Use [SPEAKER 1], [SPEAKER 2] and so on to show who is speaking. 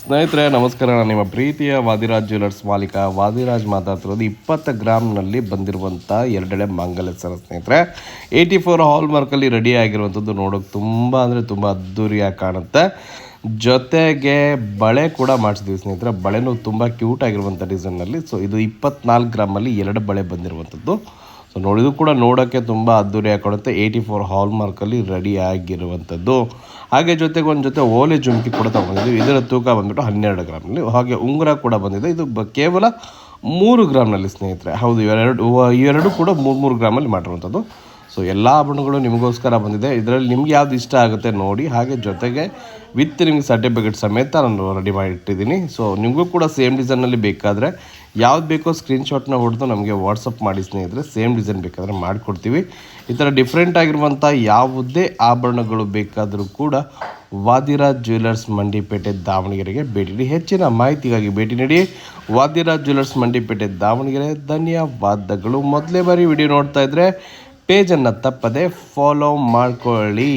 [SPEAKER 1] ಸ್ನೇಹಿತರೆ ನಮಸ್ಕಾರ. ನಾನು ನಿಮ್ಮ ಪ್ರೀತಿಯ ವಾದಿರಾಜ್ ಜ್ಯುವೆಲರ್ಸ್ ಮಾಲೀಕ ವಾದಿರಾಜ್ ಮಾತಾಡ್ತಿರೋದು. 20 ಗ್ರಾಮ್ನಲ್ಲಿ ಬಂದಿರುವಂಥ ಎರಡೆಳೆ ಮಂಗಲಸರ ಸ್ನೇಹಿತರೆ. 84 ಹಾಲ್ ಮಾರ್ಕಲ್ಲಿ ರೆಡಿ ಆಗಿರುವಂಥದ್ದು. ನೋಡೋಕೆ ತುಂಬ ಅಂದರೆ ತುಂಬ ಅದ್ದೂರಿಯಾಗಿ ಕಾಣುತ್ತೆ. ಜೊತೆಗೆ ಬಳೆ ಕೂಡ ಮಾಡಿಸಿದ್ವಿ ಸ್ನೇಹಿತರೆ. ಬಳೆನೂ ತುಂಬ ಕ್ಯೂಟ್ ಆಗಿರುವಂಥ ಡಿಸೈನಲ್ಲಿ. ಸೊ ಇದು 24 ಗ್ರಾಮಲ್ಲಿ 2 ಬಳೆ ಬಂದಿರುವಂಥದ್ದು. ಸೊ ನೋಡಿದು ಕೂಡ ನೋಡೋಕ್ಕೆ ತುಂಬ ಅದ್ದೂರಿಯಾಗಿ ಕಾಣುತ್ತೆ. 84 ಹಾಲ್ ಮಾರ್ಕಲ್ಲಿ ರೆಡಿ ಆಗಿರುವಂಥದ್ದು. ಹಾಗೆ ಜೊತೆಗೆ ಒಂದು ಜೊತೆ ಓಲೆ ಜುಮ್ಕಿ ಕೂಡ ತೊಗೊಂಡಿದ್ದೀವಿ. ಇದರ ತೂಕ ಬಂದುಬಿಟ್ಟು 12 ಗ್ರಾಮ್ನಲ್ಲಿ. ಹಾಗೆ ಉಂಗುರ ಕೂಡ ಬಂದಿದೆ. ಇದು ಕೇವಲ 3 ಗ್ರಾಮ್ನಲ್ಲಿ ಸ್ನೇಹಿತರೆ. ಹೌದು, ಇವೆರಡು ಕೂಡ 3 ಗ್ರಾಮಲ್ಲಿ ಮಾಡಿರುವಂಥದ್ದು. ಸೊ ಎಲ್ಲ ಆಭರಣಗಳು ನಿಮಗೋಸ್ಕರ ಬಂದಿದೆ. ಇದರಲ್ಲಿ ನಿಮ್ಗೆ ಯಾವ್ದು ಇಷ್ಟ ಆಗುತ್ತೆ ನೋಡಿ. ಹಾಗೆ ಜೊತೆಗೆ ವಿತ್ ನಿಮ್ಗೆ ಸರ್ಟಿಫಿಕೇಟ್ ಸಮೇತ ನಾನು ರೆಡಿ ಮಾಡಿ ಇಟ್ಟಿದ್ದೀನಿ. ಸೊ ನಿಮಗೂ ಕೂಡ ಸೇಮ್ ಡಿಸೈನಲ್ಲಿ ಬೇಕಾದರೆ ಯಾವ್ದು ಬೇಕೋ ಸ್ಕ್ರೀನ್ಶಾಟ್ನ ಹೊಡೆದು ನಮಗೆ ವಾಟ್ಸಪ್ ಮಾಡಿ ಸ್ನೇಹಿತರೆ. ಸೇಮ್ ಡಿಸೈನ್ ಬೇಕಾದರೆ ಮಾಡಿಕೊಡ್ತೀವಿ. ಈ ಥರ ಡಿಫ್ರೆಂಟ್ ಆಗಿರುವಂಥ ಯಾವುದೇ ಆಭರಣಗಳು ಬೇಕಾದರೂ ಕೂಡ ವಾದಿರಾಜ್ ಜ್ಯುವೆಲರ್ಸ್ ಮಂಡಿಪೇಟೆ ದಾವಣಗೆರೆಗೆ ಭೇಟಿ ನೀಡಿ. ಹೆಚ್ಚಿನ ಮಾಹಿತಿಗಾಗಿ ಭೇಟಿ ನೀಡಿ ವಾದಿರಾಜ್ ಜ್ಯುವೆಲರ್ಸ್ ಮಂಡಿಪೇಟೆ ದಾವಣಗೆರೆ. ಧನ್ಯವಾದಗಳು. ಮೊದಲೇ ಬಾರಿ ವಿಡಿಯೋ ನೋಡ್ತಾ ಇದ್ದರೆ ಪೇಜನ್ನು ತಪ್ಪದೆ ಫಾಲೋ ಮಾಡ್ಕೊಳ್ಳಿ.